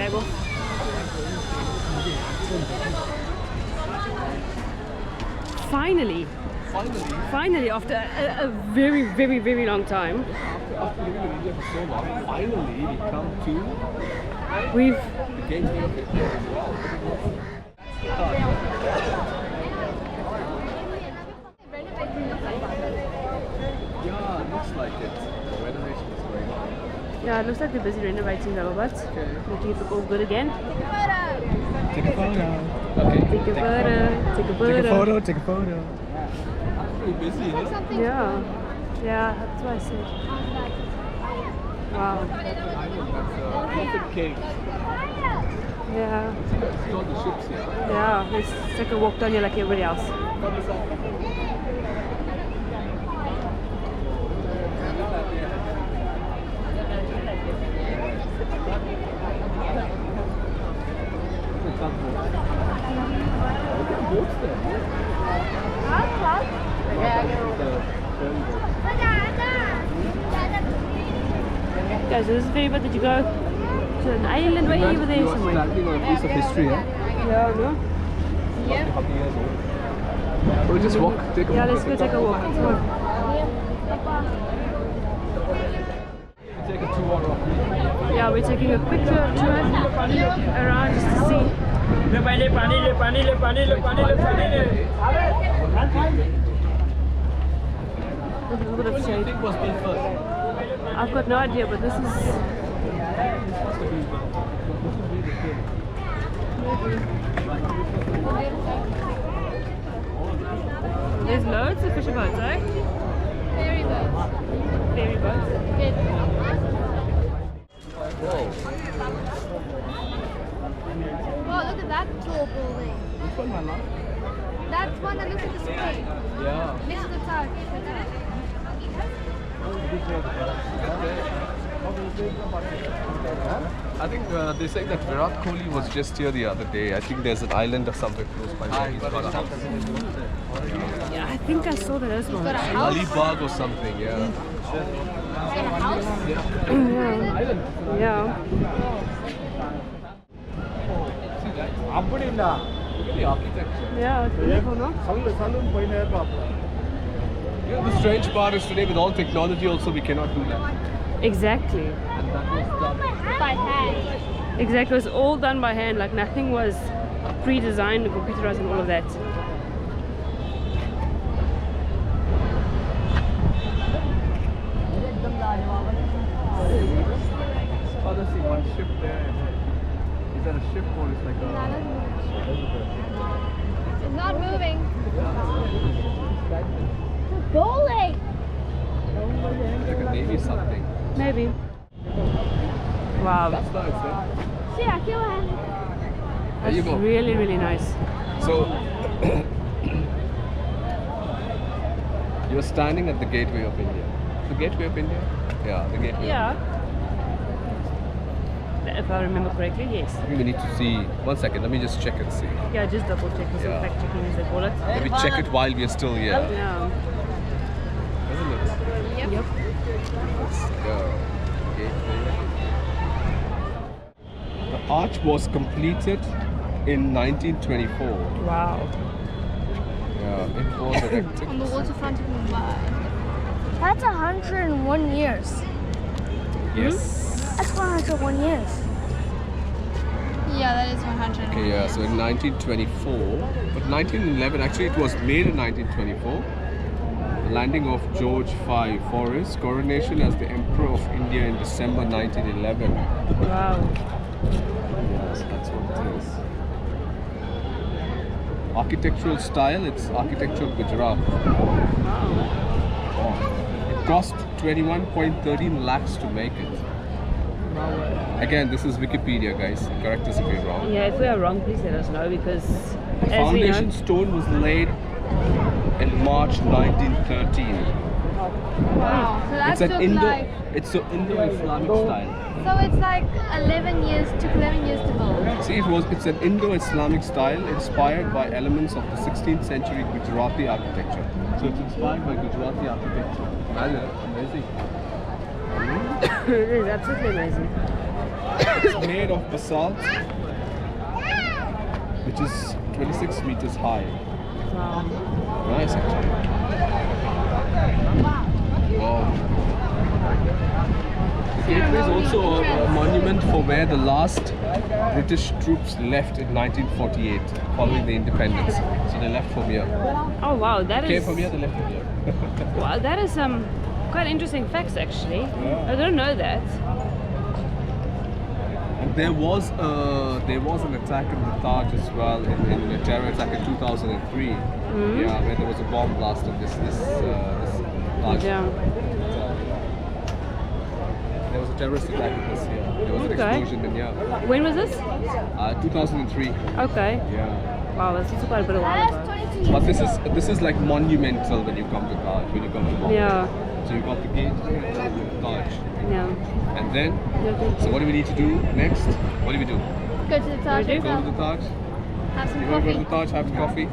table. Finally, after a very, very, very long time, After living in India for so long, finally we come to we've the gateway of India as well. Yeah, it looks like it. The renovation is going on. yeah, it looks like they're busy renovating a little bit. Okay. Making it look all good again. Take a photo. Okay. Take a photo. Take a photo. Take a photo. Pretty busy, huh? Yeah. Yeah, that's what I said. Wow. That's perfect cake. Yeah. See all the ships here. Yeah. Let's take a walk down here like everybody else. Guys, this is the ferry boat that you go to an island way over there You are somewhere. standing on a piece of history, huh? Yeah, no? We'll just walk, take a Yeah, walk. let's go take a walk. Come on. Take a tour of Yeah, we're taking a quick tour around just to see. A little bit of shade. was built first. I've got no idea, but this is. There's loads of fishing boats, eh? Ferry boats. Ferry boats. Wow, look at that tall building. Which one, my love? That's one that looks like a screen. Yeah. Next to the Taj. I think they say that Virat Kohli was just here the other day. I think there's an island or something close by where he's got a house. Yeah, I think I saw that as well. Got a house. Alibag or something, yeah. He's got a house. Yeah. Look at the architecture. Yeah, it's beautiful, no? You know, the strange part is today with all technology also we cannot do that. Exactly. And that was done. By hand. Exactly. It was all done by hand. Like nothing was pre-designed, computerized, and all of that. Oh, let's see, one ship there. Is that a ship or is like a... It's not moving. Bowling. like a navy something. Maybe. Wow. That's nice, eh? Yeah, go ahead. There you That's go. really, really nice. So, you're standing at the gateway of India. The gateway of India? Yeah, the gateway. Yeah. If I remember correctly, yes. I think we need to see. 1 second, let me just check and see. Yeah, just double check for some Yeah. fact checking as they call it. Maybe check it while we are still here. Yeah. Isn't it? Yep. Let's go. Gateway. The arch was completed in 1924. Wow. Yeah, it was erected. On the waterfront of Mumbai. That's 101 years. Yes. That's 101 years. Yeah, that is 100. Okay, yeah, so in 1924, but 1911, actually it was made in 1924. The landing of George V for his coronation as the Emperor of India in December 1911. Wow. Yes, that's what it is. Architectural style, it's architectural Gujarat. Wow. It cost 21.13 lakhs to make it. Again, this is Wikipedia, guys. Correct us if we're wrong. Yeah, if we are wrong, please let us know because The as we foundation know, stone was laid in March 1913. Wow. So that It's an took Indo. like. It's an Indo-Islamic style. So it's like 11 years, took 11 years to build. See, it's an Indo-Islamic style inspired by elements of the 16th century Gujarati architecture. So it's inspired by Gujarati architecture. Amazing. it is absolutely amazing. It's made of basalt, which is 26 meters high. Wow. Nice actually. Wow. The gateway is also a monument for where the last British troops left in 1948 following the independence. So they left from here. Oh wow, that Came is from here, they left from here. wow, that is quite interesting facts actually. Yeah. I don't know that. And there was an attack in the Taj as well, in a terror attack in 2003. Yeah, where there was a bomb blast of this Taj. Yeah. There was a terrorist attack in this year. There was an Okay. explosion in here. When was this? 2003. Okay. Yeah. Wow, that's also quite a bit of while ago. But this is like monumental when you come to Taj, when you come to Mumbai. Yeah. So you got the gate, the Taj, Yeah. and then. Yeah. So what do we need to do next? What do we do? Go to the Taj We do. Go to Hotel. the Taj. Have some You're gonna go to coffee. the Taj, have coffee.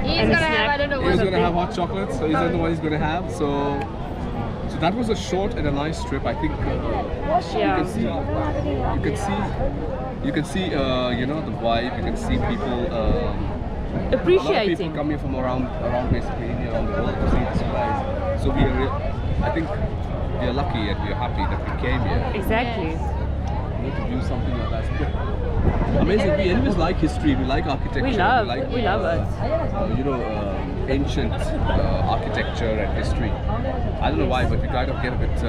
He's And a gonna have, snack. I don't know He's what. gonna have hot chocolate, so he's the one he's gonna have. So that was a short and a nice trip. I think Yeah. you can see you know, the vibe. You can see people. A lot of people Appreciating. coming from around basically India, around the world to see this place. So I think we are lucky and we are happy that we came here. Exactly. You know, to view something like that. Amazing. We anyways like history. We like architecture. We love like, it. you know, ancient architecture and history. I don't know why, but we kind of get a bit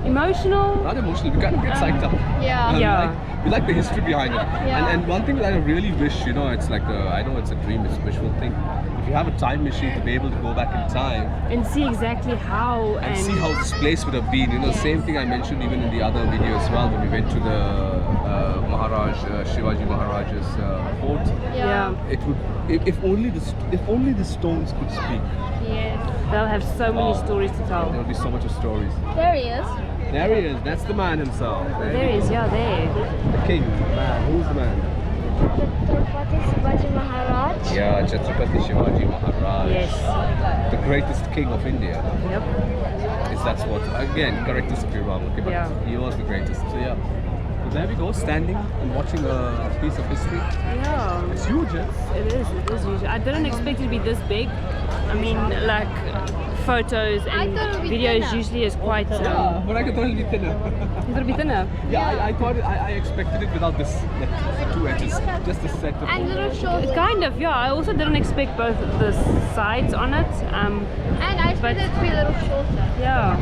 Emotional. not emotional. We kind of get psyched up. Yeah. And Yeah. we like the history behind it. Yeah. And one thing that I really wish, you know, it's like I know it's a dream, it's a wishful thing. If you have a time machine to be able to go back in time And see exactly how and see how this place would have been. You know, the same thing I mentioned even in the other video as well when we went to the Shivaji Maharaj's fort. yeah. It would, if only the stones could speak. Yes. They'll have so many stories to There tell. would be so much of stories. There he is. There he is. That's the man himself. There he is, yeah, there. The king. Man, who's the man? Chhatrapati Shivaji Maharaj. Yeah, Chhatrapati Shivaji Maharaj. Yes. The greatest king of India. Yep. That's what, again, correct us if you're wrong, okay, but Yeah. he was the greatest. So yeah. So there we go, standing and watching a piece of history. Yeah. It's huge, eh? It is usually. I didn't expect it to be this big. I mean, like photos I and thought it would be videos thinner. usually is quite. Yeah, but I could totally be thinner. It's gonna be thinner. Yeah, I thought I expected it without this, like, the two edges, just a set of. And a little shorter. Kind of, yeah. I also didn't expect both the sides on it. And I expected it to be a little shorter. Yeah.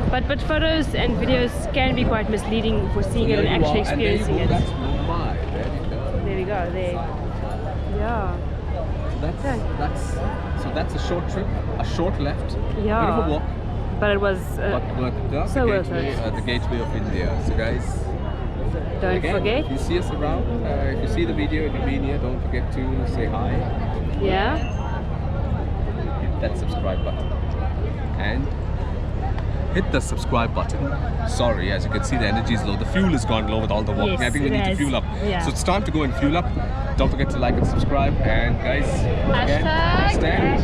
But photos and videos can be quite misleading for seeing it and There you actually are, and there you experiencing go, it. That's Mumbai. There you go. There we go. There. Yeah. So that's a short trip, a short left, Yeah. bit of a walk, But it was but so the worth gateway, it. the gateway of India. So guys, don't again, forget. if you see us around, if you see the video and you've been here, don't forget to say hi, Yeah. hit that subscribe button, and hit the subscribe button. Sorry, as you can see, the energy is low. The fuel has gone low with all the walking. Yes, I think we it need to has. fuel up. Yeah. So it's time to go and fuel up. Don't forget to like and subscribe. And guys, again, Hashtag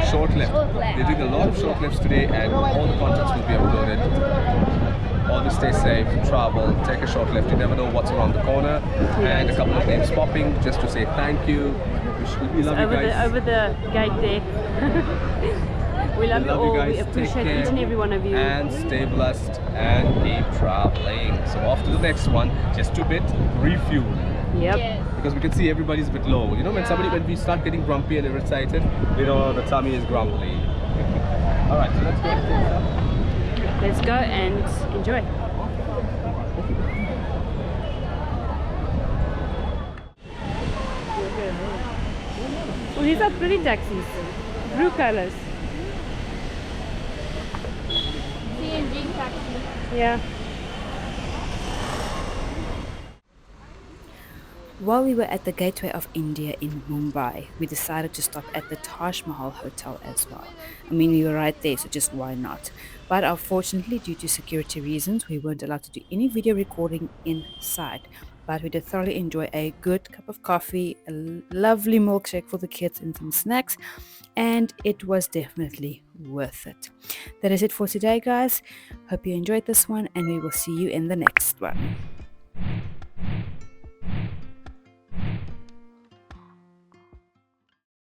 Shortleft. Shortleft. They're doing a lot of shortlifts today, and all the contents will be uploaded. Always stay safe, travel, take a short left. You never know what's around the corner. And a couple of names popping just to say thank you. We love you guys. Over the gate there. We love you all. We Take appreciate care, each and every one of you. and stay blessed and keep traveling. So off to the next one. Just a bit refuel. Yep. Yes. Because we can see everybody's a bit low. You know, when we start getting grumpy and irritated, you know the tummy is grumpy. All right, so let's go. Let's go and enjoy. Oh, these are pretty taxis. Blue colors. CNG taxi. Yeah. While we were at the Gateway of India in Mumbai, we decided to stop at the Taj Mahal Hotel as well. I mean, we were right there, so just why not? But unfortunately, due to security reasons, we weren't allowed to do any video recording inside. But we did thoroughly enjoy a good cup of coffee, a lovely milkshake for the kids, and some snacks. And it was definitely worth it. That is it for today, guys. Hope you enjoyed this one, and we will see you in the next one.